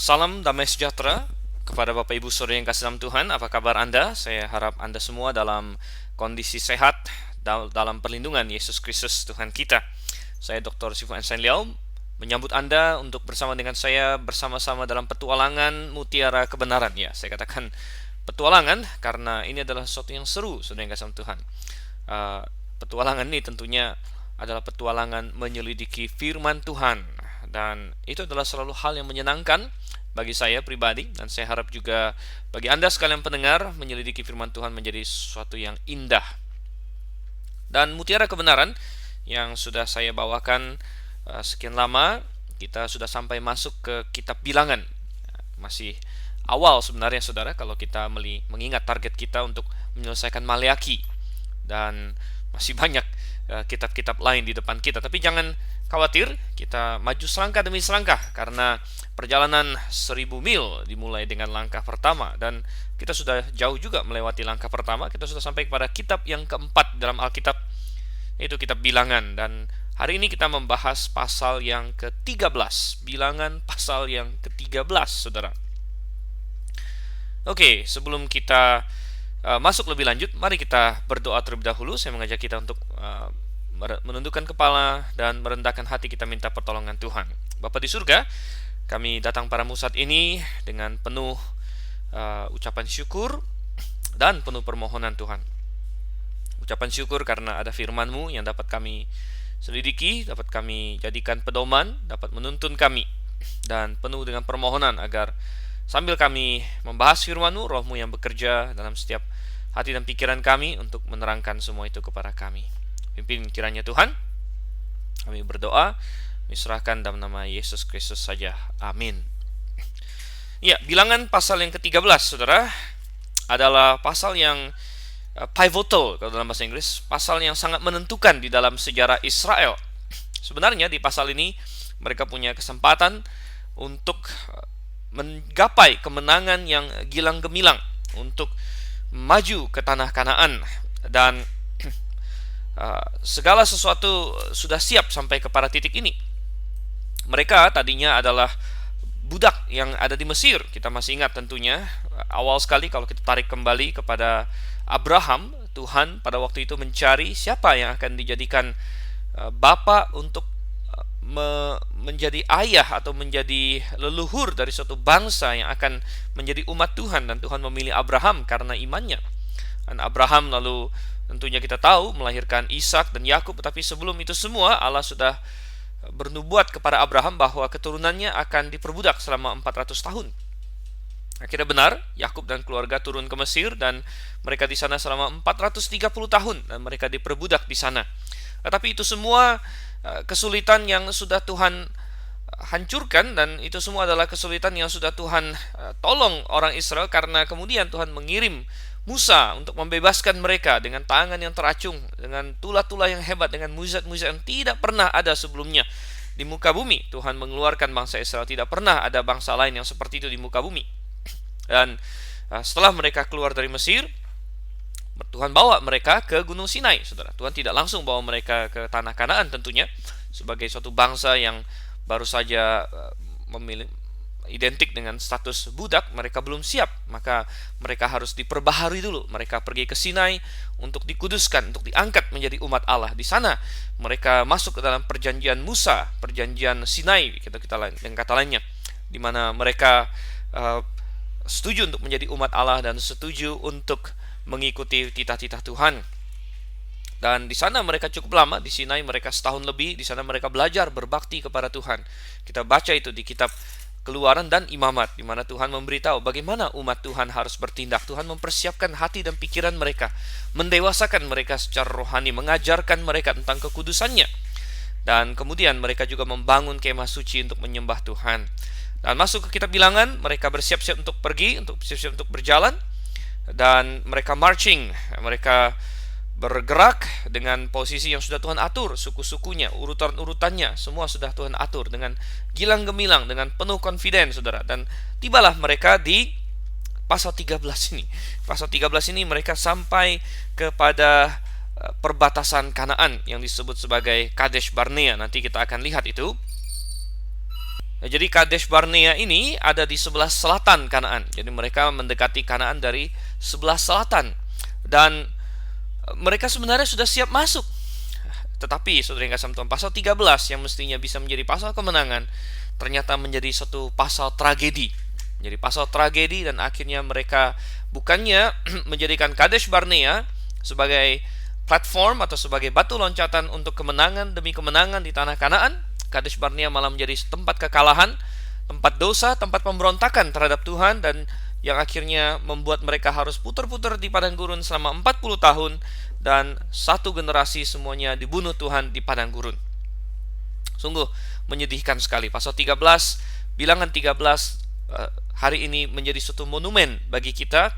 Salam damai sejahtera kepada Bapak Ibu Saudara yang kasih dalam Tuhan. Apa kabar Anda? Saya harap Anda semua dalam kondisi sehat dalam perlindungan Yesus Kristus Tuhan kita. Saya Dr. Sifu Ensign Liao menyambut Anda untuk bersama dengan saya bersama-sama dalam petualangan Mutiara Kebenaran. Ya, saya katakan petualangan karena ini adalah sesuatu yang seru, Saudara yang kasih dalam Tuhan. Petualangan ini tentunya adalah petualangan menyelidiki firman Tuhan, dan itu adalah selalu hal yang menyenangkan bagi saya pribadi, dan saya harap juga bagi Anda sekalian pendengar, menyelidiki firman Tuhan menjadi sesuatu yang indah. Dan Mutiara Kebenaran yang sudah saya bawakan sekian lama, kita sudah sampai masuk ke kitab Bilangan. Masih awal sebenarnya saudara, kalau kita mengingat target kita untuk menyelesaikan Maleakhi, dan masih banyak kitab-kitab lain di depan kita. Tapi jangan khawatir, kita maju selangkah demi selangkah, karena perjalanan 1000 mil dimulai dengan langkah pertama, dan kita sudah jauh juga melewati langkah pertama. Kita sudah sampai kepada kitab yang keempat dalam Alkitab, yaitu kitab Bilangan. Dan hari ini kita membahas pasal yang ke-13, Bilangan pasal yang ke-13, saudara. Oke, sebelum kita masuk lebih lanjut, mari kita berdoa terlebih dahulu. Saya mengajak kita untuk menundukkan kepala dan merendahkan hati, kita minta pertolongan Tuhan. Bapa di surga, kami datang padamu saat ini dengan penuh ucapan syukur dan penuh permohonan Tuhan. Ucapan syukur karena ada firman-Mu yang dapat kami selidiki, dapat kami jadikan pedoman, dapat menuntun kami, dan penuh dengan permohonan agar sambil kami membahas firman-Mu, Roh-Mu yang bekerja dalam setiap hati dan pikiran kami untuk menerangkan semua itu kepada kami. Pimpin kiranya Tuhan. Kami berdoa, diserahkan dalam nama Yesus Kristus saja. Amin. Ya, Bilangan pasal yang ke-13, saudara, adalah pasal yang pivotal kalau dalam bahasa Inggris, pasal yang sangat menentukan di dalam sejarah Israel. Sebenarnya di pasal ini mereka punya kesempatan untuk menggapai kemenangan yang gilang gemilang, untuk maju ke tanah Kanaan, dan segala sesuatu sudah siap sampai kepada titik ini. Mereka tadinya adalah budak yang ada di Mesir. Kita masih ingat tentunya awal sekali kalau kita tarik kembali kepada Abraham. Tuhan pada waktu itu mencari siapa yang akan dijadikan bapa untuk menjadi ayah atau menjadi leluhur dari suatu bangsa yang akan menjadi umat Tuhan, dan Tuhan memilih Abraham karena imannya. Dan Abraham lalu tentunya kita tahu melahirkan Ishak dan Yakub, tetapi sebelum itu semua Allah sudah bernubuat kepada Abraham bahwa keturunannya akan diperbudak selama 400 tahun. Akhirnya benar, Yakub dan keluarga turun ke Mesir, dan mereka di sana selama 430 tahun, dan mereka diperbudak di sana. Tetapi itu semua kesulitan yang sudah Tuhan hancurkan, dan itu semua adalah kesulitan yang sudah Tuhan tolong orang Israel, karena kemudian Tuhan mengirim Musa untuk membebaskan mereka dengan tangan yang teracung, dengan tulah-tulah yang hebat, dengan mujizat-mujizat yang tidak pernah ada sebelumnya di muka bumi. Tuhan mengeluarkan bangsa Israel, tidak pernah ada bangsa lain yang seperti itu di muka bumi. Dan setelah mereka keluar dari Mesir, Tuhan bawa mereka ke Gunung Sinai, saudara. Tuhan tidak langsung bawa mereka ke tanah Kanaan tentunya, sebagai suatu bangsa yang baru saja memilih identik dengan status budak. Mereka belum siap, maka mereka harus diperbaharui dulu. Mereka pergi ke Sinai untuk dikuduskan, untuk diangkat menjadi umat Allah. Di sana mereka masuk ke dalam perjanjian Musa, perjanjian Sinai, kita lain dengan kata lainnya, di mana mereka setuju untuk menjadi umat Allah dan setuju untuk mengikuti titah-titah Tuhan. Dan di sana mereka cukup lama, di Sinai mereka setahun lebih. Di sana mereka belajar berbakti kepada Tuhan. Kita baca itu di kitab Keluaran dan Imamat, di mana Tuhan memberitahu bagaimana umat Tuhan harus bertindak. Tuhan mempersiapkan hati dan pikiran mereka, mendewasakan mereka secara rohani, mengajarkan mereka tentang kekudusannya. Dan kemudian mereka juga membangun kemah suci untuk menyembah Tuhan. Dan masuk ke kitab Bilangan, mereka bersiap-siap untuk pergi, untuk bersiap-siap untuk berjalan, dan mereka marching, mereka bergerak dengan posisi yang sudah Tuhan atur, suku-sukunya, urutan-urutannya, semua sudah Tuhan atur dengan gilang gemilang, dengan penuh confidence, saudara. Dan tibalah mereka di pasal 13 ini. Pasal 13 ini mereka sampai kepada perbatasan Kanaan yang disebut sebagai Kadesh Barnea. Nanti kita akan lihat itu. Nah, jadi Kadesh Barnea ini ada di sebelah selatan Kanaan. Jadi mereka mendekati Kanaan dari sebelah selatan. Dan mereka sebenarnya sudah siap masuk. Tetapi saudara yang kasih Tuhan, pasal 13 yang mestinya bisa menjadi pasal kemenangan ternyata menjadi satu pasal tragedi. Jadi pasal tragedi, dan akhirnya mereka bukannya menjadikan Kadesh Barnea sebagai platform atau sebagai batu loncatan untuk kemenangan demi kemenangan di tanah Kanaan. Kadesh Barnea malah menjadi tempat kekalahan, tempat dosa, tempat pemberontakan terhadap Tuhan, dan yang akhirnya membuat mereka harus putar-putar di padang gurun selama 40 tahun, dan satu generasi semuanya dibunuh Tuhan di padang gurun. Sungguh menyedihkan sekali. Pasal 13, bilangan 13 hari ini menjadi suatu monumen bagi kita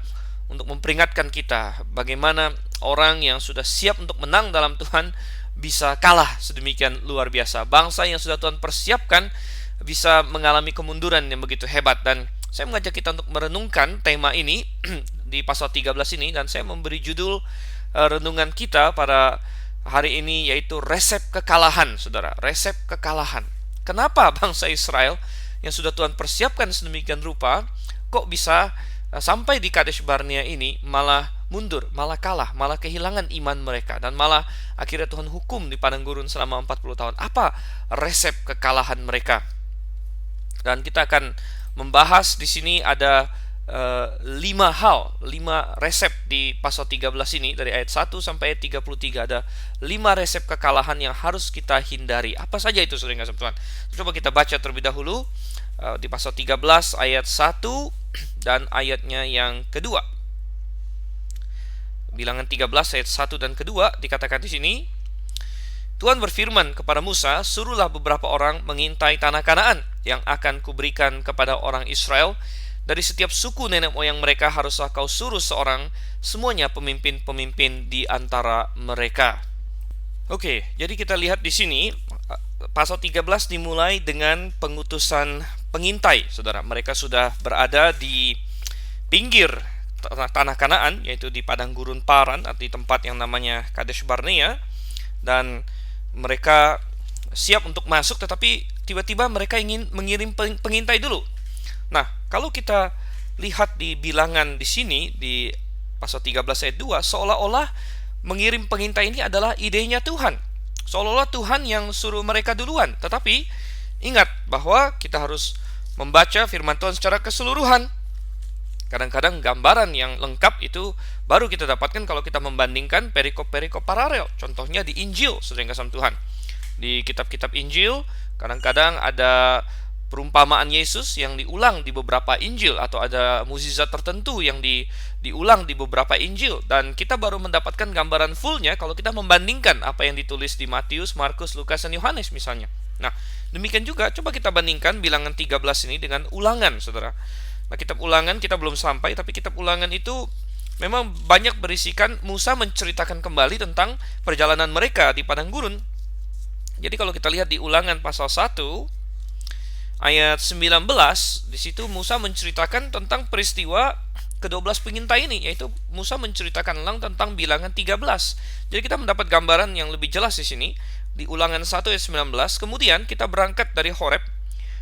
untuk memperingatkan kita bagaimana orang yang sudah siap untuk menang dalam Tuhan bisa kalah sedemikian luar biasa. Bangsa yang sudah Tuhan persiapkan bisa mengalami kemunduran yang begitu hebat. Dan saya mengajak kita untuk merenungkan tema ini di pasal 13 ini, dan saya memberi judul renungan kita pada hari ini yaitu resep kekalahan, saudara. Resep kekalahan. Kenapa bangsa Israel yang sudah Tuhan persiapkan sedemikian rupa kok bisa sampai di Kadesh Barnea ini malah mundur, malah kalah, malah kehilangan iman mereka, dan malah akhirnya Tuhan hukum di padang gurun selama 40 tahun. Apa resep kekalahan mereka? Dan kita akan membahas di sini ada 5 hal, 5 resep di pasal 13 ini. Dari ayat 1 sampai ayat 33 ada 5 resep kekalahan yang harus kita hindari. Apa saja itu, saudara yang kasih Tuhan? Coba kita baca terlebih dahulu di pasal 13 ayat 1 dan ayatnya yang kedua. Bilangan 13 ayat 1 dan kedua dikatakan di sini, Tuhan berfirman kepada Musa, "Suruhlah beberapa orang mengintai tanah Kanaan yang akan kuberikan kepada orang Israel. Dari setiap suku nenek moyang mereka haruslah kau suruh seorang, semuanya pemimpin-pemimpin di antara mereka." Oke, jadi kita lihat di sini pasal 13 dimulai dengan pengutusan pengintai, saudara. Mereka sudah berada di pinggir tanah Kanaan, yaitu di padang gurun Paran, atau di tempat yang namanya Kadesh Barnea, dan mereka siap untuk masuk, tetapi tiba-tiba mereka ingin mengirim pengintai dulu. Nah, kalau kita lihat di bilangan di sini di pasal 13 ayat 2, seolah-olah mengirim pengintai ini adalah idenya Tuhan. Seolah-olah Tuhan yang suruh mereka duluan. Tetapi ingat bahwa kita harus membaca firman Tuhan secara keseluruhan. Kadang-kadang gambaran yang lengkap itu baru kita dapatkan kalau kita membandingkan perikop-perikop paralel. Contohnya di Injil, saudara yang kasih Tuhan. Di kitab-kitab Injil kadang-kadang ada perumpamaan Yesus yang diulang di beberapa Injil, atau ada mukjizat tertentu yang diulang di beberapa Injil, dan kita baru mendapatkan gambaran fullnya kalau kita membandingkan apa yang ditulis di Matius, Markus, Lukas, dan Yohanes misalnya. Nah, demikian juga coba kita bandingkan bilangan 13 ini dengan Ulangan, saudara. Nah, kitab Ulangan kita belum sampai, tapi kitab Ulangan itu memang banyak berisikan Musa menceritakan kembali tentang perjalanan mereka di padang gurun. Jadi kalau kita lihat di Ulangan pasal 1 ayat 19, di situ Musa menceritakan tentang peristiwa ke-12 pengintai ini, yaitu Musa menceritakan ulang tentang bilangan 13. Jadi kita mendapat gambaran yang lebih jelas di sini di Ulangan 1 ayat 19. Kemudian kita berangkat dari Horeb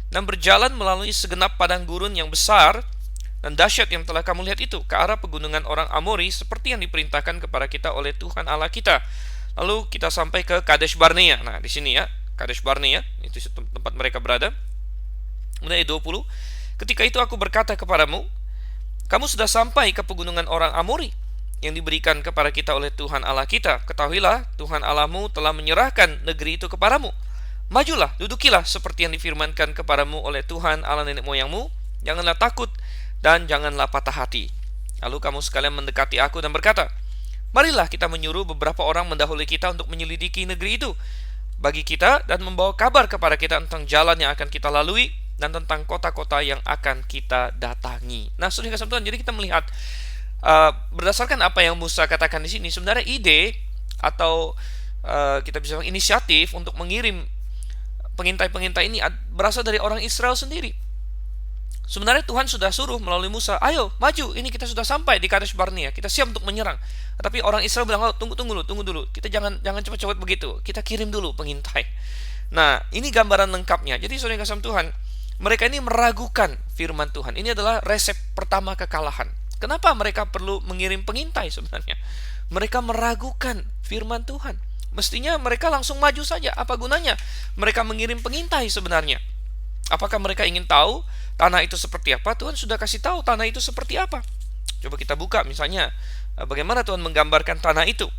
dan berjalan melalui segenap padang gurun yang besar dan dahsyat yang telah kamu lihat itu, ke arah pegunungan orang Amori seperti yang diperintahkan kepada kita oleh Tuhan Allah kita. Lalu kita sampai ke Kadesh Barnea. Nah, di sini ya, Kadesh Barnea itu tempat mereka berada. Kemudian ayat 20, ketika itu aku berkata kepadamu, kamu sudah sampai ke pegunungan orang Amori yang diberikan kepada kita oleh Tuhan Allah kita. Ketahuilah, Tuhan Allahmu telah menyerahkan negeri itu kepadamu. Majulah, dudukilah seperti yang difirmankan kepadamu oleh Tuhan Allah nenek moyangmu. Janganlah takut dan janganlah patah hati. Lalu kamu sekalian mendekati aku dan berkata, marilah kita menyuruh beberapa orang mendahului kita untuk menyelidiki negeri itu bagi kita dan membawa kabar kepada kita tentang jalan yang akan kita lalui dan tentang kota-kota yang akan kita datangi. Nah, saudara kasih Tuhan, jadi kita melihat berdasarkan apa yang Musa katakan di sini, sebenarnya ide atau kita bisa bilang inisiatif untuk mengirim pengintai-pengintai ini berasal dari orang Israel sendiri. Sebenarnya Tuhan sudah suruh melalui Musa, ayo maju, ini kita sudah sampai di Kadesh Barnea, kita siap untuk menyerang. Tapi orang Israel bilang, oh, tunggu dulu, kita jangan cepat-cepat begitu, kita kirim dulu pengintai. Nah, ini gambaran lengkapnya. Jadi saudara kasih Tuhan, mereka ini meragukan firman Tuhan. Ini adalah resep pertama kekalahan. Kenapa mereka perlu mengirim pengintai sebenarnya? Mereka meragukan firman Tuhan. Mestinya mereka langsung maju saja. Apa gunanya mereka mengirim pengintai sebenarnya? Apakah mereka ingin tahu tanah itu seperti apa? Tuhan sudah kasih tahu tanah itu seperti apa. Coba kita buka misalnya bagaimana Tuhan menggambarkan tanah itu.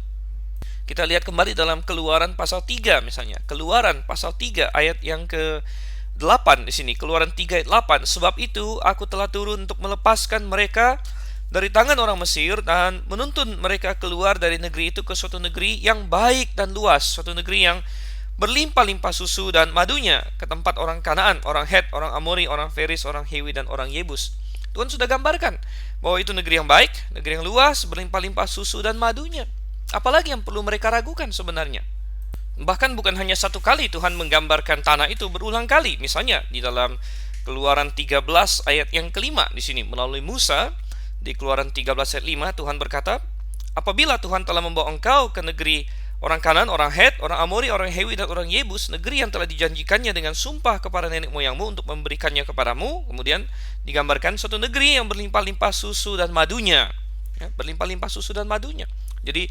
Kita lihat kembali dalam Keluaran pasal 3 misalnya. Keluaran pasal 3 ayat yang ke-8 di sini. Keluaran 3 ayat 8. Sebab itu aku telah turun untuk melepaskan mereka dari tangan orang Mesir dan menuntun mereka keluar dari negeri itu ke suatu negeri yang baik dan luas, suatu negeri yang berlimpah-limpah susu dan madunya, ke tempat orang Kanaan, orang Het, orang Amori, orang Feris, orang Hewi, dan orang Yebus. Tuhan sudah gambarkan bahwa itu negeri yang baik, negeri yang luas, berlimpah-limpah susu dan madunya. Apalagi yang perlu mereka ragukan sebenarnya? Bahkan bukan hanya satu kali Tuhan menggambarkan tanah itu, berulang kali. Misalnya di dalam Keluaran 13 ayat yang kelima di sini melalui Musa. Di Keluaran 13 ayat 5 Tuhan berkata, apabila Tuhan telah membawa engkau ke negeri orang Kanaan, orang Het, orang Amori, orang Hewi, dan orang Yebus, negeri yang telah dijanjikannya dengan sumpah kepada nenek moyangmu untuk memberikannya kepadamu. Kemudian digambarkan suatu negeri yang berlimpah-limpah susu dan madunya, ya, berlimpah-limpah susu dan madunya. Jadi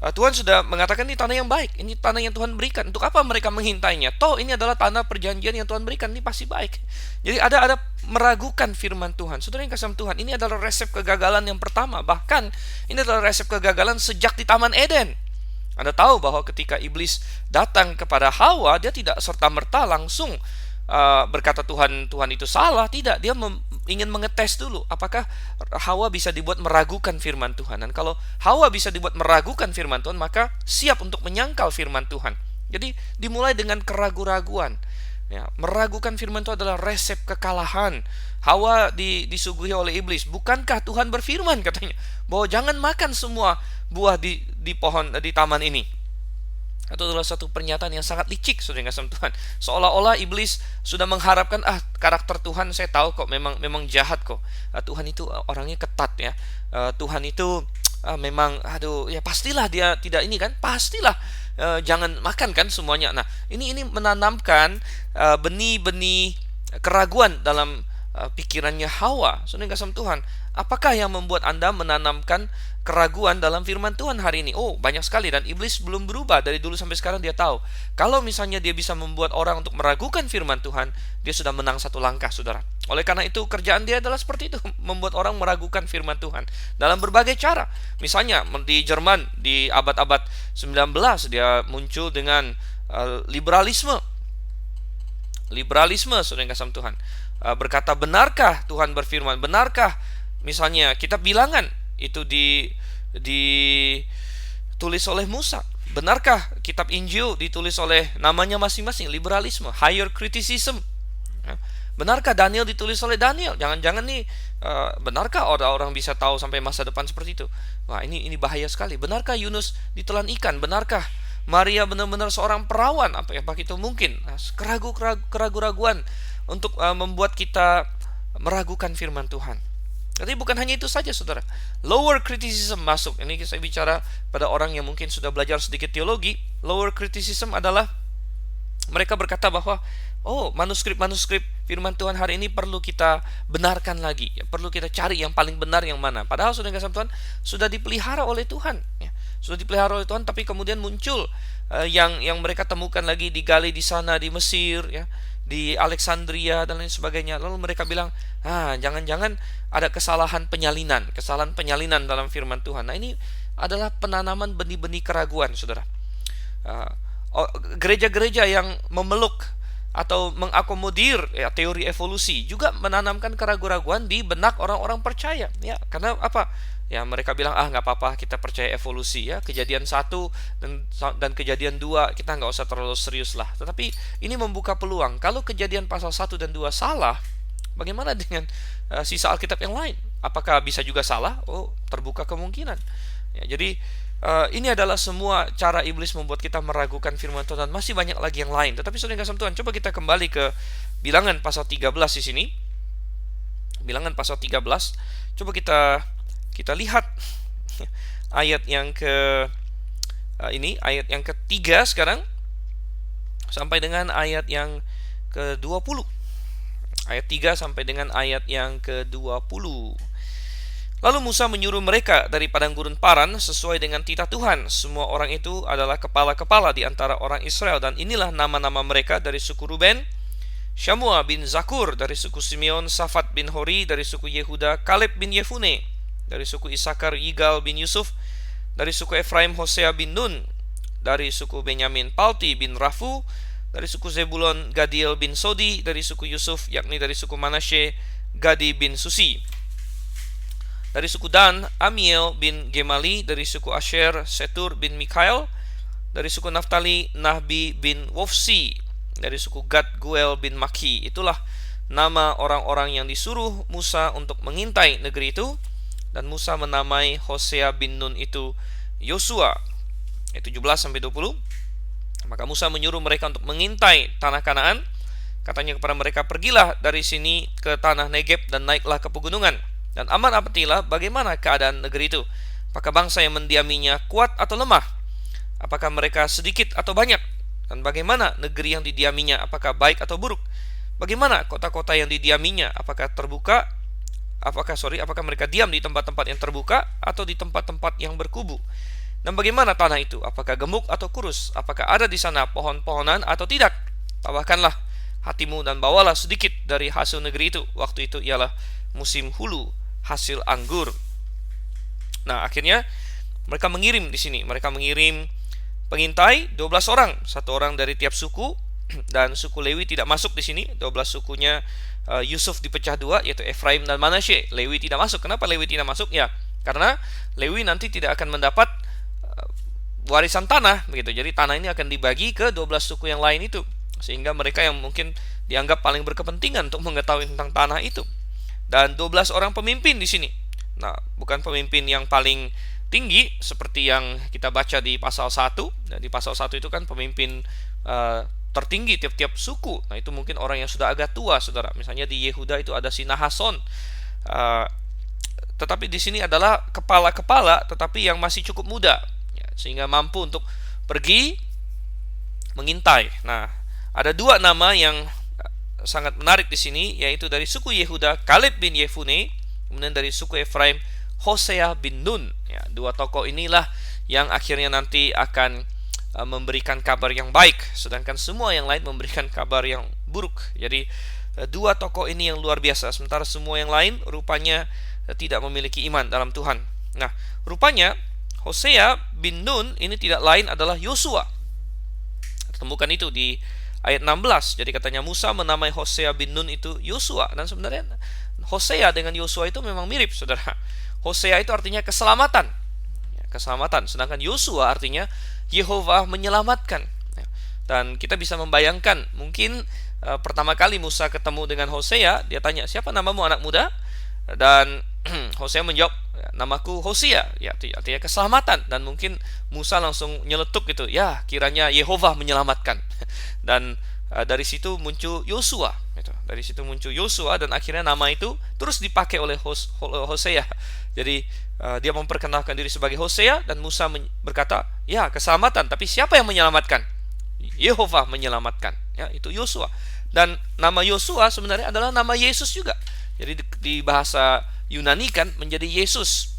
Tuhan sudah mengatakan ini tanah yang baik, ini tanah yang Tuhan berikan. Untuk apa mereka menghintainya? Toh ini adalah tanah perjanjian yang Tuhan berikan, ini pasti baik. Jadi ada meragukan firman Tuhan. Saudara yang kasih Tuhan, ini adalah resep kegagalan yang pertama. Bahkan ini adalah resep kegagalan sejak di Taman Eden. Anda tahu bahwa ketika iblis datang kepada Hawa, dia tidak serta-merta langsung berkata Tuhan itu salah. Tidak, dia ingin mengetes dulu apakah Hawa bisa dibuat meragukan firman Tuhan. Dan kalau Hawa bisa dibuat meragukan firman Tuhan, maka siap untuk menyangkal firman Tuhan. Jadi dimulai dengan keraguan-raguan. Ya, meragukan firman Tuhan adalah resep kekalahan. Hawa disuguhi oleh iblis. Bukankah Tuhan berfirman katanya bahwa jangan makan semua buah di pohon di taman ini? Itu adalah satu pernyataan yang sangat licik, saudara yang kasih Tuhan. Seolah-olah iblis sudah mengharapkan, karakter Tuhan saya tahu kok, memang jahat kok. Tuhan itu orangnya ketat ya. Tuhan itu memang, ya pastilah dia tidak ini kan, pastilah jangan makan kan semuanya. Nah, ini menanamkan benih-benih keraguan dalam pikirannya Hawa. Saudara yang kasih Tuhan, apakah yang membuat Anda menanamkan keraguan dalam firman Tuhan hari ini? Oh, banyak sekali, dan iblis belum berubah dari dulu sampai sekarang. Dia tahu kalau misalnya dia bisa membuat orang untuk meragukan firman Tuhan, dia sudah menang satu langkah, saudara. Oleh karena itu kerjaan dia adalah seperti itu, membuat orang meragukan firman Tuhan dalam berbagai cara. Misalnya di Jerman di abad-abad 19 dia muncul dengan liberalisme, saudara yang kasih Tuhan. Berkata, benarkah Tuhan berfirman? Benarkah misalnya kitab Bilangan itu ditulis oleh Musa? Benarkah kitab Injil ditulis oleh namanya masing-masing? Liberalisme, higher criticism. Benarkah Daniel ditulis oleh Daniel? Jangan-jangan nih, benarkah orang-orang bisa tahu sampai masa depan seperti itu? Wah, ini bahaya sekali. Benarkah Yunus ditelan ikan? Benarkah Maria benar-benar seorang perawan? Apa itu mungkin? Keraguan-raguan untuk membuat kita meragukan firman Tuhan. Tapi bukan hanya itu saja, saudara. Lower criticism masuk. Ini saya bicara pada orang yang mungkin sudah belajar sedikit teologi. Lower criticism adalah mereka berkata bahwa manuskrip firman Tuhan hari ini perlu kita benarkan lagi, ya, perlu kita cari yang paling benar yang mana. Padahal sudah kasih Tuhan sudah dipelihara oleh Tuhan, ya. Sudah dipelihara oleh Tuhan, tapi kemudian muncul yang mereka temukan lagi, digali di sana di Mesir, ya, di Alexandria dan lain sebagainya. Lalu mereka bilang, jangan-jangan ada kesalahan penyalinan dalam firman Tuhan. Nah, ini adalah penanaman benih-benih keraguan, saudara. Gereja-gereja yang memeluk atau mengakomodir teori evolusi juga menanamkan keraguan-raguan di benak orang-orang percaya, ya. Karena apa? Ya, mereka bilang, nggak apa-apa, kita percaya evolusi, ya. Kejadian 1 dan kejadian 2 kita nggak usah terlalu serius lah. Tetapi ini membuka peluang. Kalau kejadian pasal 1 dan 2 salah, bagaimana dengan sisa Alkitab yang lain? Apakah bisa juga salah? Terbuka kemungkinan, ya. Jadi ini adalah semua cara iblis membuat kita meragukan firman Tuhan, dan masih banyak lagi yang lain. Tetapi saudara yang kasih Tuhan, coba kita kembali ke Bilangan pasal 13 di sini. Bilangan pasal 13. Coba kita lihat ayat yang ayat yang ketiga sekarang sampai dengan ayat yang ke-20. Ayat 3 sampai dengan ayat yang ke-20. Lalu Musa menyuruh mereka dari padang gurun Paran sesuai dengan titah Tuhan. Semua orang itu adalah kepala-kepala di antara orang Israel, dan inilah nama-nama mereka: dari suku Ruben, Syamua bin Zakur; dari suku Simeon, Safat bin Hori; dari suku Yehuda, Kaleb bin Yefune; dari suku Isakar, Yigal bin Yusuf; dari suku Efraim, Hosea bin Nun; dari suku Benyamin, Palti bin Rafu; dari suku Zebulon, Gadiel bin Sodi; dari suku Yusuf, yakni dari suku Manasye, Gadi bin Susi; dari suku Dan, Amiel bin Gemali; dari suku Asher, Setur bin Mikael; dari suku Naftali, Nahbi bin Wofsi; dari suku Gad, Guel bin Maki. Itulah nama orang-orang yang disuruh Musa untuk mengintai negeri itu. Dan Musa menamai Hosea bin Nun itu Yosua. Ayat 17 sampai 20. Maka Musa menyuruh mereka untuk mengintai tanah Kanaan. Katanya kepada mereka, pergilah dari sini ke tanah Negeb dan naiklah ke pegunungan, dan amatilah bagaimana keadaan negeri itu. Apakah bangsa yang mendiaminya kuat atau lemah? Apakah mereka sedikit atau banyak? Dan bagaimana negeri yang didiaminya? Apakah baik atau buruk? Bagaimana kota-kota yang didiaminya? Apakah mereka diam di tempat-tempat yang terbuka atau di tempat-tempat yang berkubu? Dan bagaimana tanah itu? Apakah gemuk atau kurus? Apakah ada di sana pohon-pohonan atau tidak? Tambahkanlah hatimu dan bawalah sedikit dari hasil negeri itu. Waktu itu ialah musim hulu hasil anggur. Nah, akhirnya mereka mengirim di sini. Mereka mengirim pengintai 12 orang, satu orang dari tiap suku, dan suku Lewi tidak masuk di sini. 12 sukunya Yusuf dipecah dua, yaitu Efraim dan Manasye. Lewi tidak masuk. Kenapa Lewi tidak masuk? Ya, karena Lewi nanti tidak akan mendapat warisan tanah, begitu. Jadi tanah ini akan dibagi ke 12 suku yang lain itu, sehingga mereka yang mungkin dianggap paling berkepentingan untuk mengetahui tentang tanah itu. Dan 12 orang pemimpin di sini. Nah, bukan pemimpin yang paling tinggi seperti yang kita baca di pasal 1. Nah, di pasal 1 itu kan pemimpin tertinggi tiap-tiap suku. Nah, itu mungkin orang yang sudah agak tua, saudara. Misalnya di Yehuda itu ada si Nahason. Tetapi di sini adalah kepala-kepala, tetapi yang masih cukup muda, ya, sehingga mampu untuk pergi mengintai. Nah, ada dua nama yang sangat menarik di sini, yaitu dari suku Yehuda, Kaleb bin Yefune; kemudian dari suku Efraim, Hosea bin Nun. Ya, dua tokoh inilah yang akhirnya nanti akan memberikan kabar yang baik, sedangkan semua yang lain memberikan kabar yang buruk. Jadi dua tokoh ini yang luar biasa, sementara semua yang lain rupanya tidak memiliki iman dalam Tuhan. Nah, rupanya Hosea bin Nun ini tidak lain adalah Yosua. Temukan itu di ayat 16. Jadi katanya Musa menamai Hosea bin Nun itu Yosua. Dan sebenarnya Hosea dengan Yosua itu memang mirip, saudara. Hosea itu artinya keselamatan, keselamatan. Sedangkan Yosua artinya Yehova menyelamatkan. Dan kita bisa membayangkan, mungkin pertama kali Musa ketemu dengan Hosea, dia tanya, siapa namamu anak muda? Dan Hosea menjawab, namaku Hosea, ya, artinya keselamatan. Dan mungkin Musa langsung nyeletuk gitu, ya, kiranya Yehova menyelamatkan. Dan dari situ muncul Yosua, gitu. Dari situ muncul Yosua, dan akhirnya nama itu terus dipakai oleh Hosea. Jadi dia memperkenalkan diri sebagai Hosea, dan Musa berkata, ya, keselamatan, tapi siapa yang menyelamatkan? Yehova menyelamatkan. Ya, itu Yosua. Dan nama Yosua sebenarnya adalah nama Yesus juga. Jadi di bahasa Yunani kan menjadi Yesus.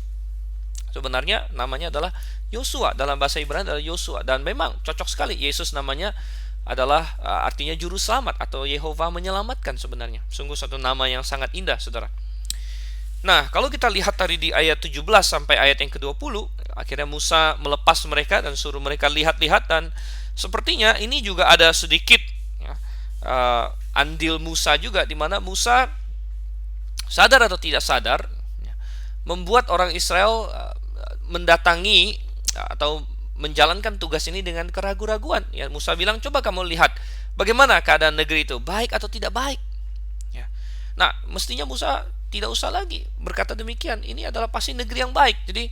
Sebenarnya namanya adalah Yosua, dalam bahasa Ibrani adalah Yosua, dan memang cocok sekali. Yesus namanya adalah artinya juru selamat atau Yehova menyelamatkan sebenarnya. Sungguh satu nama yang sangat indah, saudara. Nah, kalau kita lihat tadi di ayat 17 sampai ayat yang ke-20, akhirnya Musa melepas mereka dan suruh mereka lihat-lihat, dan sepertinya ini juga ada sedikit ya, andil Musa juga, di mana Musa sadar atau tidak sadar ya, membuat orang Israel mendatangi atau menjalankan tugas ini dengan keraguan-raguan. Ya, Musa bilang, coba kamu lihat bagaimana keadaan negeri itu, baik atau tidak baik. Ya. Nah, mestinya Musa tidak usah lagi berkata demikian. Ini adalah pasti negeri yang baik. Jadi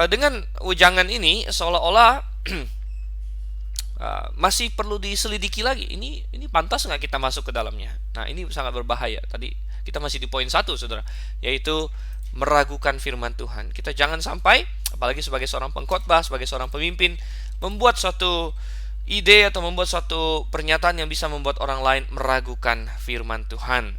dengan ujangan ini seolah-olah masih perlu diselidiki lagi. Ini pantas nggak kita masuk ke dalamnya? Nah, ini sangat berbahaya. Tadi kita masih di poin 1, saudara, yaitu meragukan firman Tuhan. Kita jangan sampai, apalagi sebagai seorang pengkhotbah, sebagai seorang pemimpin, membuat suatu ide atau membuat suatu pernyataan yang bisa membuat orang lain meragukan firman Tuhan.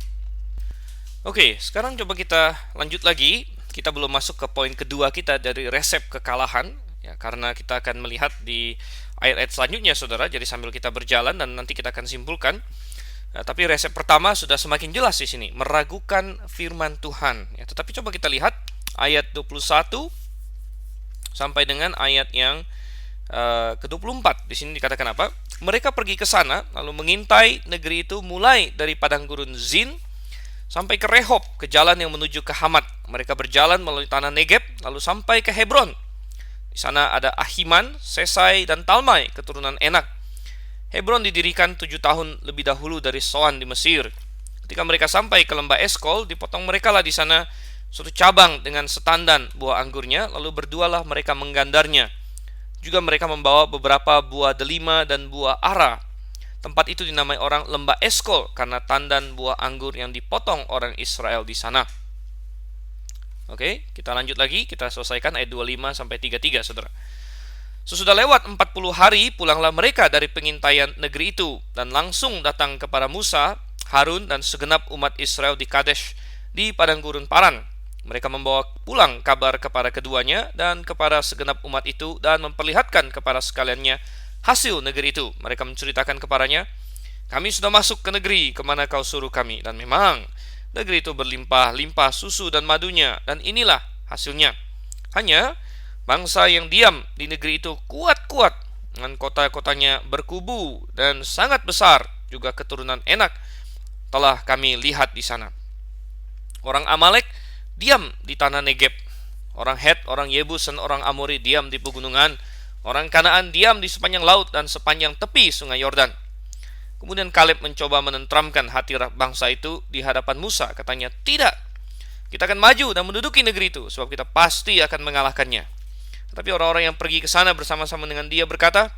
Oke, sekarang coba kita lanjut lagi. Kita belum masuk ke poin kedua kita dari resep kekalahan, ya, karena kita akan melihat di ayat-ayat selanjutnya, saudara. Jadi sambil kita berjalan dan nanti kita akan simpulkan. Tapi resep pertama sudah semakin jelas di sini, meragukan firman Tuhan. Ya, tetapi coba kita lihat ayat 21 sampai dengan ayat yang ke-24. Di sini dikatakan apa? Mereka pergi ke sana lalu mengintai negeri itu mulai dari padang gurun Zin sampai ke Rehob, ke jalan yang menuju ke Hamat. Mereka berjalan melalui tanah Negeb lalu sampai ke Hebron. Di sana ada Ahiman, Sesai, dan Talmai, keturunan Enak. Hebron didirikan 7 tahun lebih dahulu dari Soan di Mesir. Ketika mereka sampai ke lembah Eskol, dipotong mereka lah di sana suatu cabang dengan setandan buah anggurnya, lalu berdualah mereka menggandarnya. Juga mereka membawa beberapa buah delima dan buah ara. Tempat itu dinamai orang lembah Eskol karena tandan buah anggur yang dipotong orang Israel di sana. Oke, kita lanjut lagi, kita selesaikan ayat 25 sampai 33, saudara. Sesudah lewat 40 hari, pulanglah mereka dari pengintaian negeri itu dan langsung datang kepada Musa, Harun, dan segenap umat Israel di Kadesh, di padang gurun Paran. Mereka membawa pulang kabar kepada keduanya dan kepada segenap umat itu dan memperlihatkan kepada sekaliannya hasil negeri itu. Mereka menceritakan kepadanya, kami sudah masuk ke negeri kemana kau suruh kami, dan memang negeri itu berlimpah-limpah susu dan madunya, dan inilah hasilnya. Hanya bangsa yang diam di negeri itu kuat-kuat, dengan kota-kotanya berkubu dan sangat besar, juga keturunan Enak telah kami lihat di sana. Orang Amalek diam di tanah Negeb, orang Het, orang Yebus, dan orang Amori diam di pegunungan, orang Kanaan diam di sepanjang laut dan sepanjang tepi sungai Yordan. Kemudian Kaleb mencoba menenteramkan hati bangsa itu di hadapan Musa. Katanya, tidak, kita akan maju dan menduduki negeri itu, sebab kita pasti akan mengalahkannya. Tapi orang-orang yang pergi ke sana bersama-sama dengan dia berkata,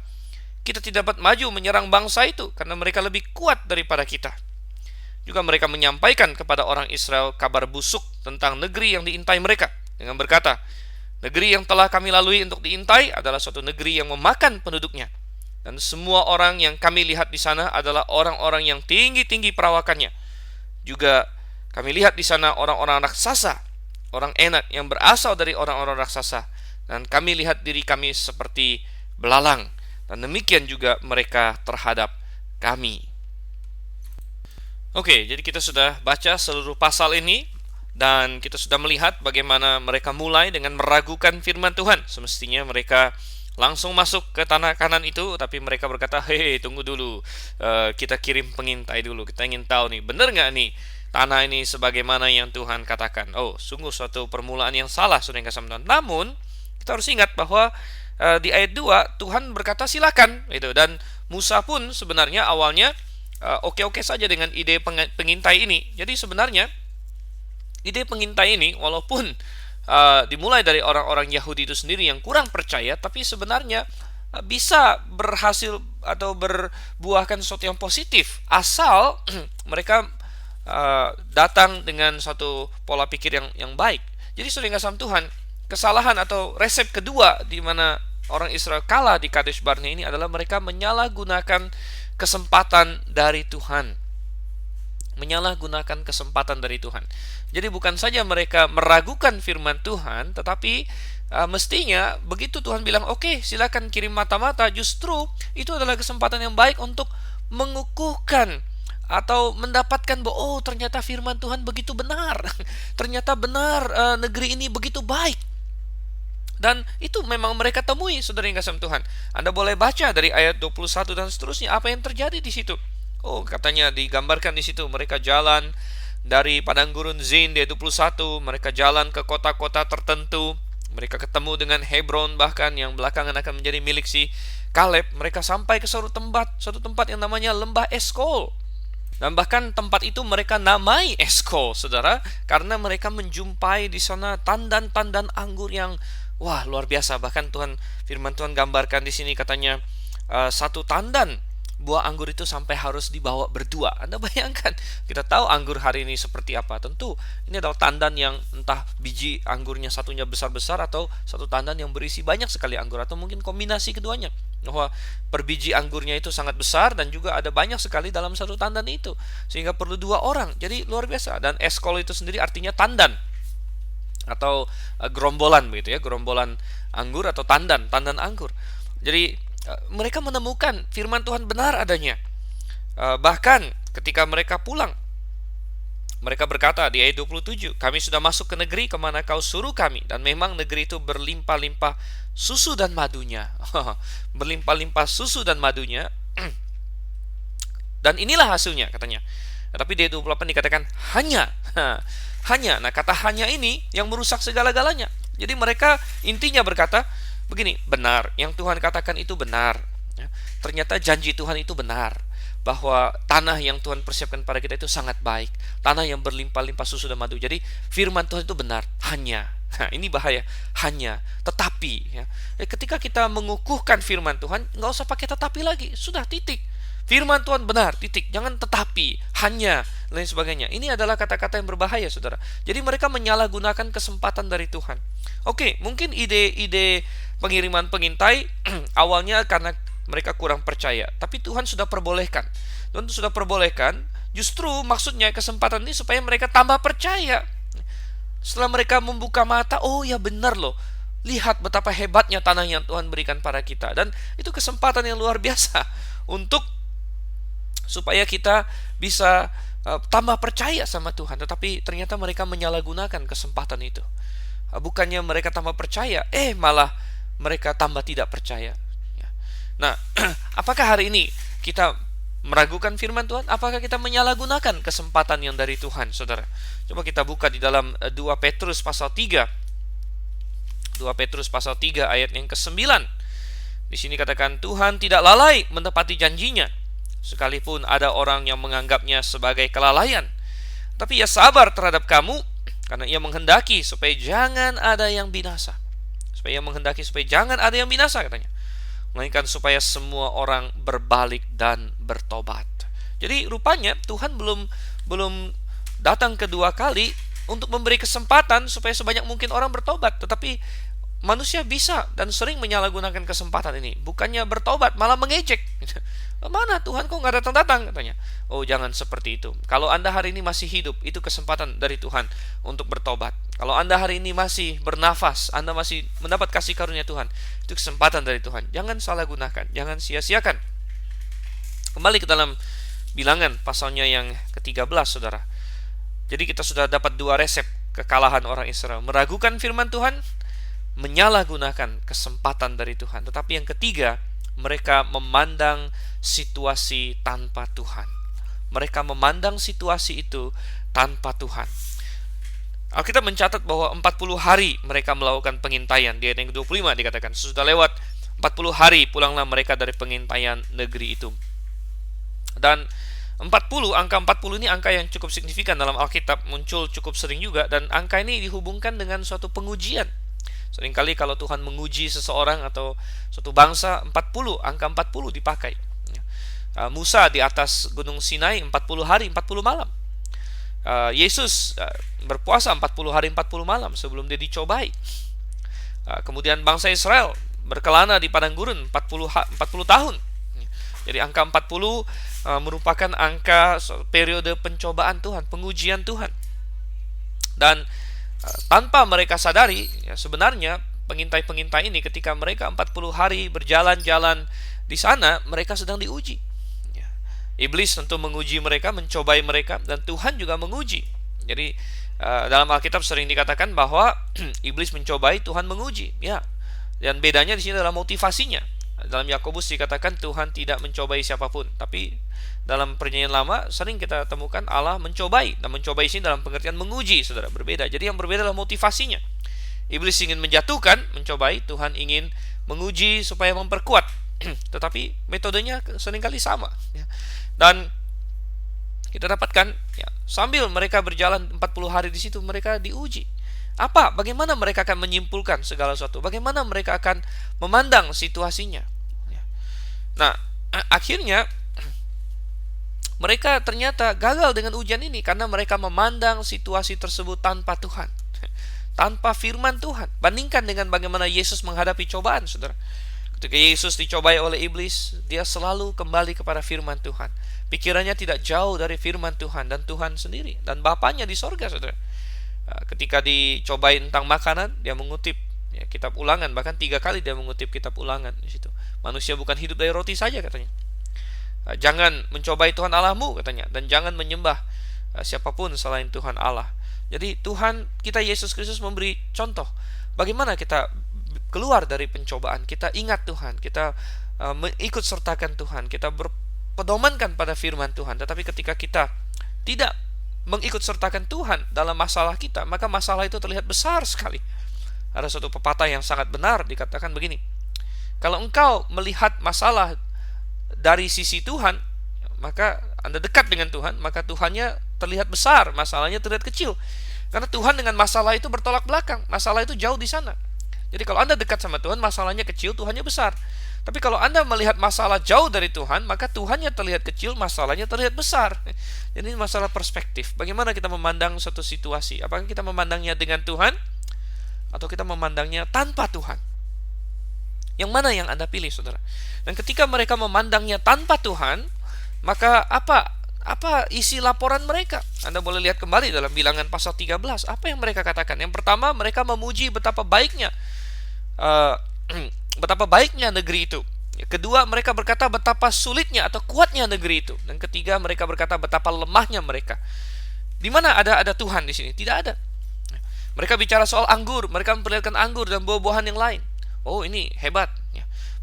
kita tidak dapat maju menyerang bangsa itu karena mereka lebih kuat daripada kita. Juga mereka menyampaikan kepada orang Israel kabar busuk tentang negeri yang diintai mereka dengan berkata, negeri yang telah kami lalui untuk diintai adalah suatu negeri yang memakan penduduknya, dan semua orang yang kami lihat di sana adalah orang-orang yang tinggi-tinggi perawakannya. Juga kami lihat di sana orang-orang raksasa, orang Enak yang berasal dari orang-orang raksasa, dan kami lihat diri kami seperti belalang, dan demikian juga mereka terhadap kami. Oke, jadi kita sudah baca seluruh pasal ini, dan kita sudah melihat bagaimana mereka mulai dengan meragukan firman Tuhan. Semestinya mereka langsung masuk ke tanah kanan itu, tapi mereka berkata, hei, tunggu dulu, kita kirim pengintai dulu, kita ingin tahu nih, benar nggak nih tanah ini sebagaimana yang Tuhan katakan. Oh, sungguh suatu permulaan yang salah, saudara yang kasih Tuhan. Namun kita harus ingat bahwa di ayat 2 Tuhan berkata silakan itu, dan Musa pun sebenarnya awalnya oke-oke saja dengan ide pengintai ini. Jadi sebenarnya ide pengintai ini walaupun dimulai dari orang-orang Yahudi itu sendiri yang kurang percaya, tapi sebenarnya bisa berhasil atau berbuahkan sesuatu yang positif asal mereka datang dengan suatu pola pikir yang baik. Jadi saudara kasih Tuhan, kesalahan atau resep kedua di mana orang Israel kalah di Kadesh Barnea ini adalah mereka menyalahgunakan kesempatan dari Tuhan. Menyalahgunakan kesempatan dari Tuhan. Jadi bukan saja mereka meragukan firman Tuhan, tetapi mestinya begitu Tuhan bilang, oke, silakan kirim mata-mata, justru itu adalah kesempatan yang baik untuk mengukuhkan atau mendapatkan bahwa oh, ternyata firman Tuhan begitu benar. Ternyata benar, negeri ini begitu baik. Dan itu memang mereka temui, saudara yang kasih Tuhan. Anda boleh baca dari ayat 21 dan seterusnya apa yang terjadi di situ. Oh, katanya digambarkan di situ mereka jalan dari padang gurun Zin di ayat 21, mereka jalan ke kota-kota tertentu, mereka ketemu dengan Hebron bahkan yang belakangan akan menjadi milik si Kaleb. Mereka sampai ke suatu tempat yang namanya lembah Eskol. Dan bahkan tempat itu mereka namai Eskol, saudara, karena mereka menjumpai di sana tandan-tandan anggur yang wah, luar biasa. Bahkan firman Tuhan gambarkan di sini katanya satu tandan buah anggur itu sampai harus dibawa berdua. Anda bayangkan, kita tahu anggur hari ini seperti apa. Tentu ini adalah tandan yang entah biji anggurnya satunya besar-besar atau satu tandan yang berisi banyak sekali anggur, atau mungkin kombinasi keduanya. bahwa berbiji anggurnya itu sangat besar dan juga ada banyak sekali dalam satu tandan itu, sehingga perlu 2 orang. Jadi luar biasa. Dan eskol itu sendiri artinya tandan atau gerombolan begitu ya, gerombolan anggur atau tandan anggur. Jadi mereka menemukan firman Tuhan benar adanya. Bahkan ketika mereka pulang, mereka berkata di ayat 27, kami sudah masuk ke negeri kemana kau suruh kami, dan memang negeri itu berlimpah-limpah susu dan madunya. Berlimpah-limpah susu dan madunya. Dan inilah hasilnya katanya. Tapi di ayat 28 dikatakan hanya. Hanya. Nah, kata hanya ini yang merusak segala-galanya. Jadi mereka intinya berkata begini, benar, yang Tuhan katakan itu benar. Ternyata janji Tuhan itu benar, bahwa tanah yang Tuhan persiapkan pada kita itu sangat baik, tanah yang berlimpah-limpah susu dan madu. Jadi firman Tuhan itu benar, hanya. Nah, ini bahaya, hanya, tetapi ya. Ketika kita mengukuhkan firman Tuhan, nggak usah pakai tetapi lagi, sudah titik. Firman Tuhan benar, titik. Jangan tetapi, hanya, lain sebagainya. Ini adalah kata-kata yang berbahaya, saudara. Jadi mereka menyalahgunakan kesempatan dari Tuhan. Oke, mungkin ide-ide pengiriman pengintai awalnya karena mereka kurang percaya, tapi Tuhan sudah perbolehkan. Tuhan sudah perbolehkan, justru maksudnya kesempatan ini supaya mereka tambah percaya. Setelah mereka membuka mata, oh ya benar loh, lihat betapa hebatnya tanah yang Tuhan berikan pada kita. Dan itu kesempatan yang luar biasa untuk supaya kita bisa tambah percaya sama Tuhan. Tetapi ternyata mereka menyalahgunakan kesempatan itu. Bukannya mereka tambah percaya, malah mereka tambah tidak percaya. Nah, apakah hari ini kita meragukan firman Tuhan? Apakah kita menyalahgunakan kesempatan yang dari Tuhan, saudara? Coba kita buka di dalam 2 Petrus pasal 3. 2 Petrus pasal 3 ayat yang ke-9. Di sini katakan, Tuhan tidak lalai menepati janjinya, sekalipun ada orang yang menganggapnya sebagai kelalaian. Tapi ia sabar terhadap kamu, karena ia menghendaki supaya jangan ada yang binasa. Supaya ia menghendaki supaya jangan ada yang binasa, katanya, melainkan supaya semua orang berbalik dan bertobat. Jadi rupanya Tuhan belum datang kedua kali untuk memberi kesempatan supaya sebanyak mungkin orang bertobat. Tetapi manusia bisa dan sering menyalahgunakan kesempatan ini. Bukannya bertobat, malah mengejek. Mana Tuhan kok nggak datang-datang, katanya. Oh, jangan seperti itu. Kalau Anda hari ini masih hidup, itu kesempatan dari Tuhan untuk bertobat. Kalau Anda hari ini masih bernafas, Anda masih mendapat kasih karunia Tuhan, itu kesempatan dari Tuhan. Jangan salah gunakan, jangan sia-siakan. Kembali ke dalam Bilangan pasalnya yang ke-13, saudara. Jadi kita sudah dapat 2 resep kekalahan orang Israel: meragukan firman Tuhan, menyalahgunakan kesempatan dari Tuhan. Tetapi yang ketiga, mereka memandang situasi tanpa Tuhan. Mereka memandang situasi itu tanpa Tuhan. Alkitab mencatat bahwa 40 hari mereka melakukan pengintaian. Di ayat yang ke-25 dikatakan, sudah lewat 40 hari pulanglah mereka dari pengintaian negeri itu. Dan angka 40 ini angka yang cukup signifikan dalam Alkitab, muncul cukup sering juga, dan angka ini dihubungkan dengan suatu pengujian. Seringkali kalau Tuhan menguji seseorang atau suatu bangsa, angka 40 dipakai. Musa di atas Gunung Sinai 40 hari 40 malam. Yesus berpuasa 40 hari 40 malam sebelum dia dicobai. Kemudian bangsa Israel berkelana di padang gurun 40 tahun. Jadi angka 40 merupakan angka periode pencobaan Tuhan, pengujian Tuhan. Dan tanpa mereka sadari, ya, sebenarnya pengintai-pengintai ini ketika mereka 40 hari berjalan-jalan di sana, mereka sedang diuji. Ya. Iblis tentu menguji mereka, mencobai mereka, dan Tuhan juga menguji. Jadi dalam Alkitab sering dikatakan bahwa iblis mencobai, Tuhan menguji. Ya. Dan bedanya di sini adalah motivasinya. Dalam Yakobus dikatakan Tuhan tidak mencobai siapapun, tapi dalam Perjanjian Lama sering kita temukan Allah mencobai, dan mencobai sini dalam pengertian menguji, saudara, berbeda. Jadi yang berbeda adalah motivasinya. Iblis ingin menjatuhkan, mencobai. Tuhan ingin menguji supaya memperkuat. Tetapi metodenya seringkali sama. Dan kita dapatkan, ya, sambil mereka berjalan 40 hari di situ, mereka diuji. Bagaimana mereka akan menyimpulkan segala sesuatu? Bagaimana mereka akan memandang situasinya? Nah, akhirnya mereka ternyata gagal dengan ujian ini karena mereka memandang situasi tersebut tanpa Tuhan, tanpa firman Tuhan. Bandingkan dengan bagaimana Yesus menghadapi cobaan, saudara. Ketika Yesus dicobai oleh iblis, dia selalu kembali kepada firman Tuhan. Pikirannya tidak jauh dari firman Tuhan dan Tuhan sendiri dan Bapaknya di sorga, saudara. Ketika dicobai tentang makanan, dia mengutip kitab Ulangan, bahkan 3 kali dia mengutip kitab Ulangan di situ. Manusia bukan hidup dari roti saja, katanya. Jangan mencobai Tuhan Allahmu, katanya, dan jangan menyembah siapapun selain Tuhan Allah. Jadi Tuhan kita Yesus Kristus memberi contoh bagaimana kita keluar dari pencobaan. Kita ingat Tuhan, kita ikut sertakan Tuhan, kita berpedomankan pada firman Tuhan. Tetapi ketika kita tidak mengikut sertakan Tuhan dalam masalah kita, maka masalah itu terlihat besar sekali. Ada suatu pepatah yang sangat benar, dikatakan begini: kalau engkau melihat masalah dari sisi Tuhan, maka Anda dekat dengan Tuhan, maka Tuhannya terlihat besar, masalahnya terlihat kecil. Karena Tuhan dengan masalah itu bertolak belakang, masalah itu jauh di sana. Jadi kalau Anda dekat sama Tuhan, masalahnya kecil, Tuhannya besar. Tapi kalau Anda melihat masalah jauh dari Tuhan, maka Tuhannya terlihat kecil, masalahnya terlihat besar. Jadi ini masalah perspektif. Bagaimana kita memandang suatu situasi? Apakah kita memandangnya dengan Tuhan, atau kita memandangnya tanpa Tuhan? Yang mana yang Anda pilih, saudara? Dan ketika mereka memandangnya tanpa Tuhan, maka apa isi laporan mereka? Anda boleh lihat kembali dalam Bilangan pasal 13. Apa yang mereka katakan? Yang pertama, mereka memuji betapa baiknya betapa baiknya negeri itu. Kedua, mereka berkata betapa sulitnya atau kuatnya negeri itu. Dan ketiga, mereka berkata betapa lemahnya mereka. Di mana ada Tuhan di sini? Tidak ada. Mereka bicara soal anggur, mereka memperlihatkan anggur dan buah-buahan yang lain. Oh, ini hebat.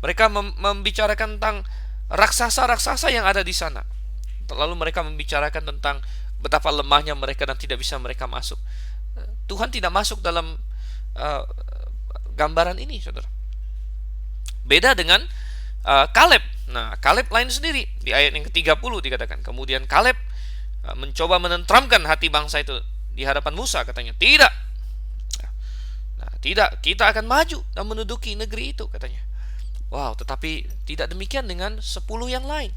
Mereka membicarakan tentang raksasa-raksasa yang ada di sana. Lalu mereka membicarakan tentang betapa lemahnya mereka dan tidak bisa mereka masuk. Tuhan tidak masuk dalam gambaran ini, saudara. Beda dengan Kaleb. Nah, Kaleb lain sendiri. Di ayat yang ke-30 dikatakan, kemudian Kaleb mencoba menenteramkan hati bangsa itu di hadapan Musa, katanya, tidak. Nah, tidak, kita akan maju dan menduduki negeri itu, katanya. Wow, tetapi tidak demikian dengan 10 yang lain.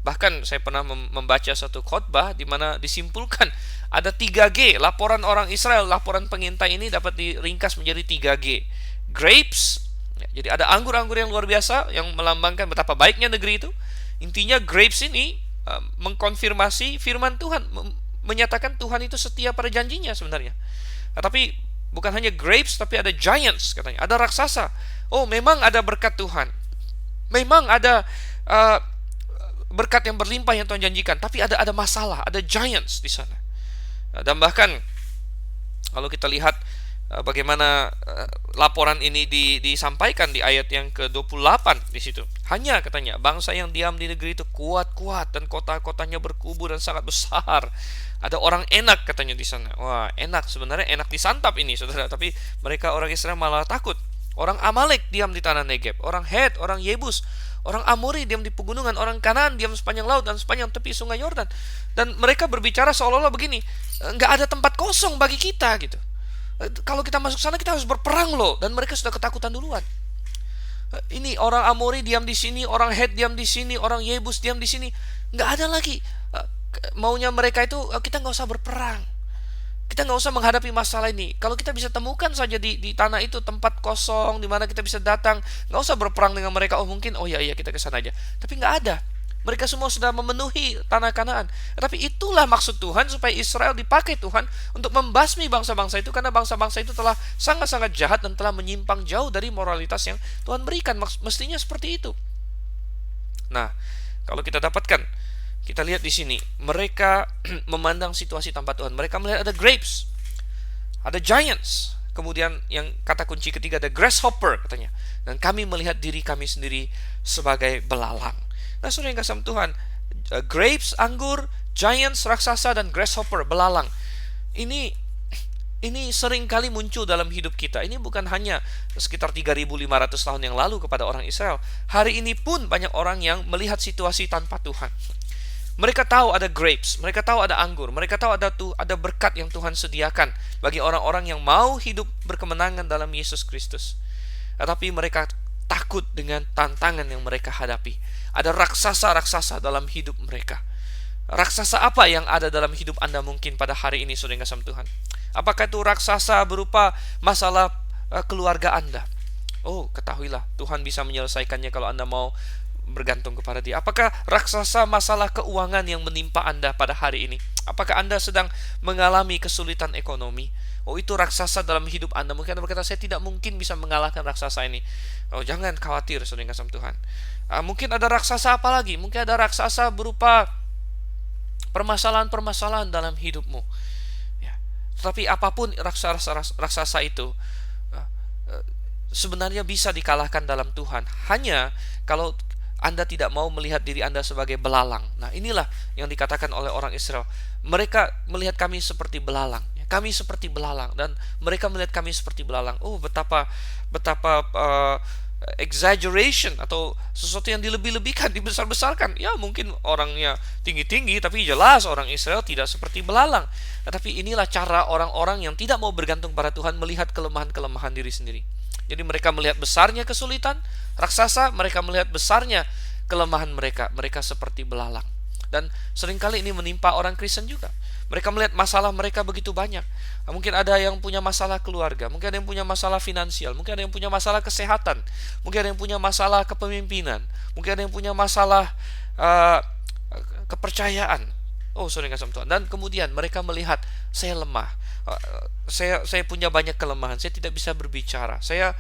Bahkan saya pernah membaca satu khotbah di mana disimpulkan ada 3G. Laporan orang Israel, laporan pengintai ini dapat diringkas menjadi 3G. Grapes, jadi ada anggur-anggur yang luar biasa yang melambangkan betapa baiknya negeri itu. Intinya grapes ini mengkonfirmasi firman Tuhan, menyatakan Tuhan itu setia pada janjinya sebenarnya. Tapi bukan hanya grapes, tapi ada giants, katanya, ada raksasa. Oh, memang ada berkat Tuhan, memang ada berkat yang berlimpah yang Tuhan janjikan, tapi ada masalah, ada giants di sana. Dan bahkan kalau kita lihat bagaimana laporan ini disampaikan di ayat yang ke-28 di situ. Hanya, katanya, bangsa yang diam di negeri itu kuat-kuat dan kota-kotanya berkubu dan sangat besar. Ada orang enak, katanya, di sana. Wah, enak, sebenarnya enak disantap ini, saudara, tapi mereka orang Israel malah takut. Orang Amalek diam di tanah Negeb, orang Het, orang Yebus, orang Amori diam di pegunungan, orang Kanaan diam sepanjang laut dan sepanjang tepi sungai Yordan. Dan mereka berbicara seolah-olah begini, nggak ada tempat kosong bagi kita, gitu. Kalau kita masuk sana kita harus berperang loh, dan mereka sudah ketakutan duluan. Ini orang Amori diam di sini, orang Het diam di sini, orang Yebus diam di sini. Nggak ada lagi. Maunya mereka itu kita nggak usah berperang, kita nggak usah menghadapi masalah ini. Kalau kita bisa temukan saja di tanah itu tempat kosong di mana kita bisa datang, nggak usah berperang dengan mereka. Oh mungkin, oh iya kita ke sana aja. Tapi nggak ada. Mereka semua sudah memenuhi tanah Kanaan. Tapi itulah maksud Tuhan, supaya Israel dipakai Tuhan untuk membasmi bangsa-bangsa itu, karena bangsa-bangsa itu telah sangat-sangat jahat dan telah menyimpang jauh dari moralitas yang Tuhan berikan. Mestinya seperti itu. Nah, kalau kita dapatkan, kita lihat di sini, mereka memandang situasi tanpa Tuhan. Mereka melihat ada grapes, ada giants. Kemudian yang kata kunci ketiga ada grasshopper, katanya. Dan kami melihat diri kami sendiri sebagai belalang. Nah, saudara yang kasih Tuhan, grapes, anggur, giants, raksasa, dan grasshopper, belalang. Ini sering kali muncul dalam hidup kita. Ini bukan hanya sekitar 3.500 tahun yang lalu kepada orang Israel. Hari ini pun banyak orang yang melihat situasi tanpa Tuhan. Mereka tahu ada grapes, mereka tahu ada anggur, mereka tahu ada berkat yang Tuhan sediakan bagi orang-orang yang mau hidup berkemenangan dalam Yesus Kristus. Tetapi mereka takut dengan tantangan yang mereka hadapi. Ada raksasa-raksasa dalam hidup mereka. Raksasa apa yang ada dalam hidup Anda mungkin pada hari ini, saudara yang kasih Tuhan? Apakah itu raksasa berupa masalah keluarga Anda? Oh, ketahuilah, Tuhan bisa menyelesaikannya kalau Anda mau bergantung kepada Dia. Apakah raksasa masalah keuangan yang menimpa Anda pada hari ini? Apakah Anda sedang mengalami kesulitan ekonomi? Oh, itu raksasa dalam hidup Anda. Mungkin Anda berkata, saya tidak mungkin bisa mengalahkan raksasa ini. Oh, jangan khawatir, saudara yang kasih Tuhan. Mungkin ada raksasa apa lagi? Mungkin ada raksasa berupa permasalahan-permasalahan dalam hidupmu. Ya. Tetapi apapun raksasa itu, sebenarnya bisa dikalahkan dalam Tuhan. Hanya kalau Anda tidak mau melihat diri Anda sebagai belalang. Nah, inilah yang dikatakan oleh orang Israel. Mereka melihat kami seperti belalang. Kami seperti belalang, dan mereka melihat kami seperti belalang. Oh, betapa exaggeration, atau sesuatu yang dilebih-lebihkan, dibesar-besarkan. Ya, mungkin orangnya tinggi-tinggi, tapi jelas orang Israel tidak seperti belalang. Tetapi inilah cara orang-orang yang tidak mau bergantung pada Tuhan melihat kelemahan-kelemahan diri sendiri. Jadi mereka melihat besarnya kesulitan raksasa, mereka melihat besarnya kelemahan mereka. Mereka seperti belalang. Dan seringkali ini menimpa orang Kristen juga. Mereka melihat masalah mereka begitu banyak. Mungkin ada yang punya masalah keluarga, mungkin ada yang punya masalah finansial, mungkin ada yang punya masalah kesehatan, mungkin ada yang punya masalah kepemimpinan, mungkin ada yang punya masalah kepercayaan. Oh, saudara kasih Tuhan. Dan kemudian mereka melihat, saya lemah, saya punya banyak kelemahan, saya tidak bisa berbicara, saya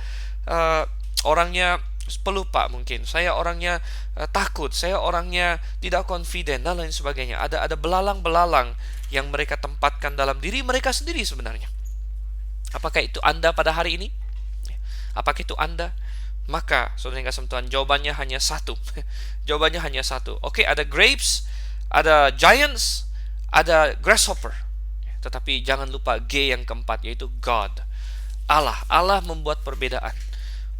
orangnya pelupa, mungkin saya orangnya takut, saya orangnya tidak confident, dan lain sebagainya. Ada belalang-belalang yang mereka tempatkan dalam diri mereka sendiri sebenarnya. Apakah itu Anda pada hari ini? Apakah itu Anda? Maka saudara yang kasih Tuhan, jawabannya hanya satu. Jawabannya hanya satu. Oke, ada grapes, ada giants, ada grasshopper. Tetapi jangan lupa G yang keempat, yaitu God. Allah membuat perbedaan.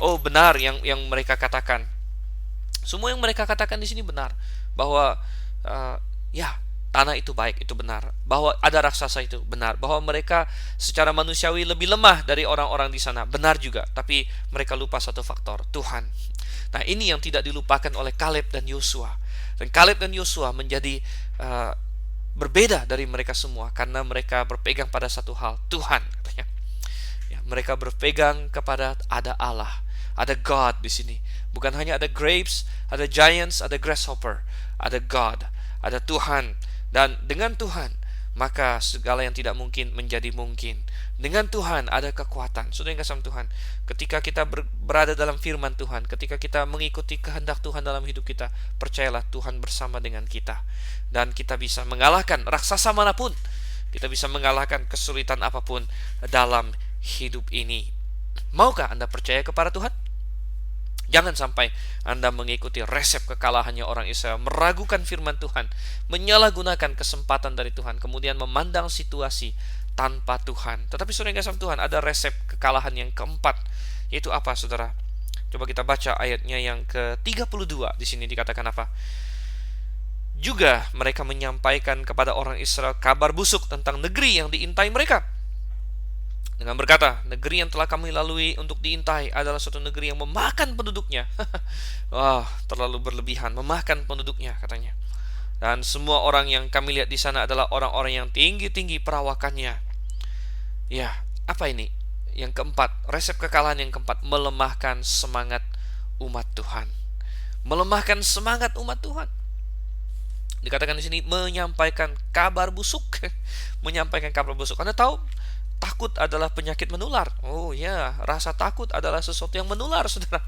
Oh, benar yang mereka katakan. Semua yang mereka katakan di sini benar, bahwa tanah itu baik, itu benar. Bahwa ada raksasa, itu benar. Bahwa mereka secara manusiawi lebih lemah dari orang-orang di sana, benar juga. Tapi mereka lupa satu faktor, Tuhan. Nah, ini yang tidak dilupakan oleh Kaleb dan Yosua. Dan Kaleb dan Yosua menjadi berbeda dari mereka semua karena mereka berpegang pada satu hal, Tuhan, katanya. Ya, mereka berpegang kepada ada Allah, ada God di sini. Bukan hanya ada grapes, ada giants, ada grasshopper, ada God, ada Tuhan. Dan dengan Tuhan, maka segala yang tidak mungkin menjadi mungkin. Dengan Tuhan ada kekuatan. Saudara yang kasih Tuhan, ketika kita berada dalam firman Tuhan, ketika kita mengikuti kehendak Tuhan dalam hidup kita, percayalah Tuhan bersama dengan kita. Dan kita bisa mengalahkan raksasa manapun. Kita bisa mengalahkan kesulitan apapun dalam hidup ini. Maukah Anda percaya kepada Tuhan? Jangan sampai Anda mengikuti resep kekalahannya orang Israel, meragukan firman Tuhan, menyalahgunakan kesempatan dari Tuhan, kemudian memandang situasi tanpa Tuhan. Tetapi saudara yang kasih Tuhan, ada resep kekalahan yang keempat, yaitu apa, saudara? Coba kita baca ayatnya yang ke-32. Di sini dikatakan apa? Juga mereka menyampaikan kepada orang Israel kabar busuk tentang negeri yang diintai mereka, dengan berkata, negeri yang telah kami lalui untuk diintai adalah suatu negeri yang memakan penduduknya. Wah, terlalu berlebihan, memakan penduduknya, katanya. Dan semua orang yang kami lihat di sana adalah orang-orang yang tinggi-tinggi perawakannya. Ya, apa ini? Yang keempat, resep kekalahan yang keempat, melemahkan semangat umat Tuhan. Melemahkan semangat umat Tuhan. Dikatakan di sini, menyampaikan kabar busuk. Menyampaikan kabar busuk. Anda tahu, takut adalah penyakit menular. Oh ya, rasa takut adalah sesuatu yang menular, saudara.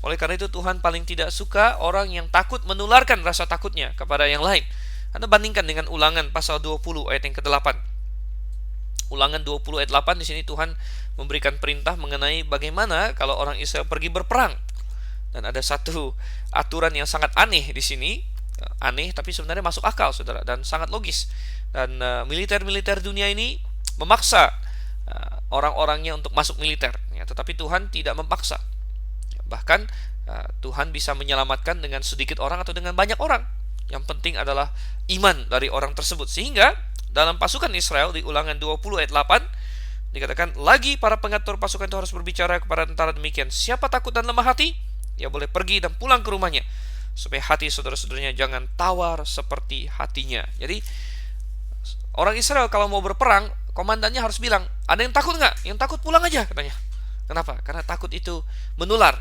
Oleh karena itu Tuhan paling tidak suka orang yang takut menularkan rasa takutnya kepada yang lain. Anda bandingkan dengan Ulangan pasal 20 ayat yang ke-8. Ulangan 20 ayat 8, di sini Tuhan memberikan perintah mengenai bagaimana kalau orang Israel pergi berperang. Dan ada satu aturan yang sangat aneh di sini. Aneh tapi sebenarnya masuk akal, saudara, dan sangat logis. Dan militer-militer dunia ini memaksa orang-orangnya untuk masuk militer, ya, tetapi Tuhan tidak memaksa. Bahkan Tuhan bisa menyelamatkan dengan sedikit orang atau dengan banyak orang. Yang penting adalah iman dari orang tersebut. Sehingga dalam pasukan Israel di Ulangan 20 ayat 8 dikatakan, lagi para pengatur pasukan itu harus berbicara kepada tentara demikian, siapa takut dan lemah hati, ya boleh pergi dan pulang ke rumahnya, supaya hati saudara-saudaranya jangan tawar seperti hatinya. Jadi orang Israel kalau mau berperang, komandannya harus bilang, ada yang takut nggak? Yang takut pulang aja, katanya. Kenapa? Karena takut itu menular.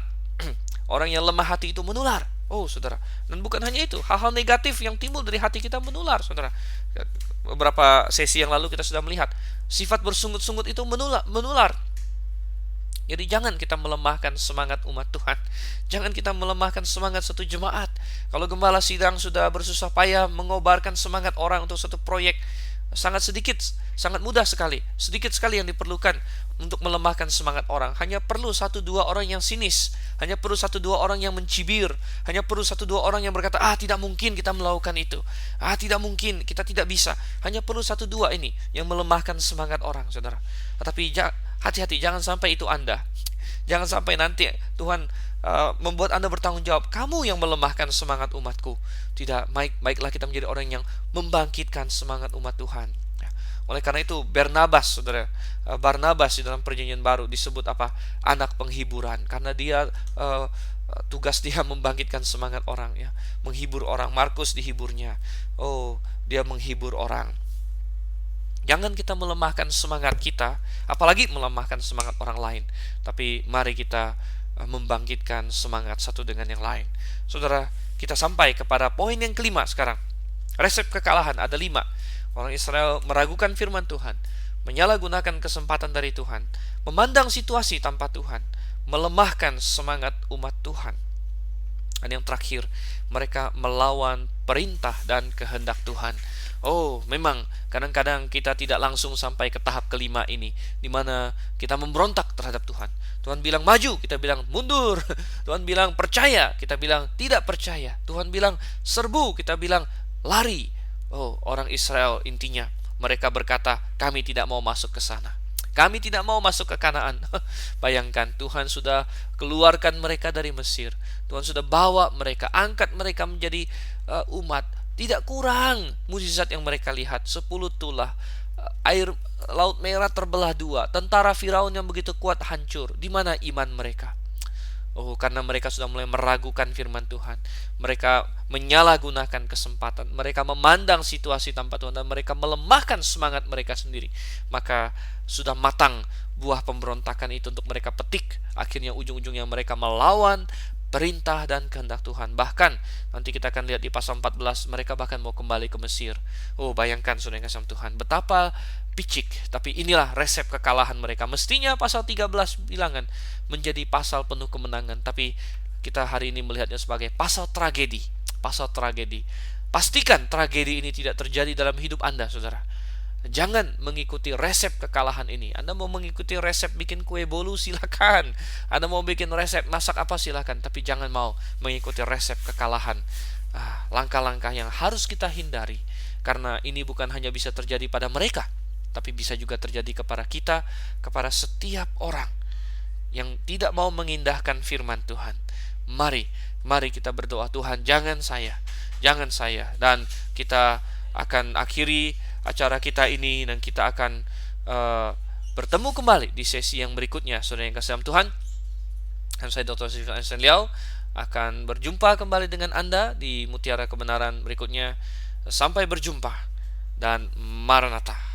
Orang yang lemah hati itu menular. Oh, saudara. Dan bukan hanya itu, hal-hal negatif yang timbul dari hati kita menular, saudara. Beberapa sesi yang lalu kita sudah melihat sifat bersungut-sungut itu menular. Jadi jangan kita melemahkan semangat umat Tuhan. Jangan kita melemahkan semangat satu jemaat. Kalau gembala sidang sudah bersusah payah mengobarkan semangat orang untuk satu proyek, sangat sedikit, sangat mudah sekali. Sedikit sekali yang diperlukan untuk melemahkan semangat orang. Hanya perlu 1-2 orang yang sinis. Hanya perlu 1-2 orang yang mencibir. Hanya perlu 1-2 orang yang berkata, tidak mungkin kita melakukan itu. Tidak mungkin, kita tidak bisa. Hanya perlu 1-2 ini yang melemahkan semangat orang, saudara. Tetapi hati-hati, jangan sampai itu Anda. Jangan sampai nanti Tuhan membuat Anda bertanggung jawab, kamu yang melemahkan semangat umatku. Tidak, baiklah kita menjadi orang yang membangkitkan semangat umat Tuhan. Oleh karena itu Barnabas, saudara, Barnabas di dalam Perjanjian Baru disebut apa? Anak penghiburan, karena dia tugas dia membangkitkan semangat orang, ya, menghibur orang. Markus dihiburnya, dia menghibur orang. Jangan kita melemahkan semangat kita, apalagi melemahkan semangat orang lain. Tapi mari kita membangkitkan semangat satu dengan yang lain. Saudara, kita sampai kepada poin yang kelima sekarang. Resep kekalahan ada 5. Orang Israel meragukan firman Tuhan, menyalahgunakan kesempatan dari Tuhan, memandang situasi tanpa Tuhan, melemahkan semangat umat Tuhan. Dan yang terakhir, mereka melawan perintah dan kehendak Tuhan. Memang kadang-kadang kita tidak langsung sampai ke tahap kelima ini, di mana kita memberontak terhadap Tuhan. Tuhan bilang maju, kita bilang mundur. Tuhan bilang percaya, kita bilang tidak percaya. Tuhan bilang serbu, kita bilang lari. Orang Israel intinya mereka berkata, kami tidak mau masuk ke sana. Kami tidak mau masuk ke Kanaan. Bayangkan, Tuhan sudah keluarkan mereka dari Mesir. Tuhan sudah bawa mereka, angkat mereka menjadi umat. Tidak kurang mukjizat yang mereka lihat. 10 tulah, air Laut Merah terbelah 2, tentara Firaun yang begitu kuat hancur. Di mana iman mereka? Karena mereka sudah mulai meragukan firman Tuhan. Mereka menyalahgunakan kesempatan. Mereka memandang situasi tanpa Tuhan, dan mereka melemahkan semangat mereka sendiri. Maka sudah matang buah pemberontakan itu untuk mereka petik. Akhirnya ujung-ujungnya mereka melawan perintah dan kehendak Tuhan. Bahkan nanti kita akan lihat di pasal 14, mereka bahkan mau kembali ke Mesir. Bayangkan saudara yang kasih Tuhan, betapa picik. Tapi inilah resep kekalahan mereka. Mestinya pasal 13 bilangan menjadi pasal penuh kemenangan, tapi kita hari ini melihatnya sebagai pasal tragedi. Pasal tragedi. Pastikan tragedi ini tidak terjadi dalam hidup Anda, saudara. Jangan mengikuti resep kekalahan ini. Anda mau mengikuti resep bikin kue bolu, silakan. Anda mau bikin resep masak apa, silakan. Tapi jangan mau mengikuti resep kekalahan. Langkah-langkah yang harus kita hindari, karena ini bukan hanya bisa terjadi pada mereka, tapi bisa juga terjadi kepada kita, kepada setiap orang yang tidak mau mengindahkan firman Tuhan. Mari kita berdoa, Tuhan jangan saya. Dan kita akan akhiri acara kita ini, dan kita akan bertemu kembali di sesi yang berikutnya. Saudara yang kasih dalam Tuhan, dan saya Dr. Stephen Einstein Liao akan berjumpa kembali dengan Anda di Mutiara Kebenaran berikutnya. Sampai berjumpa, dan Maranatha.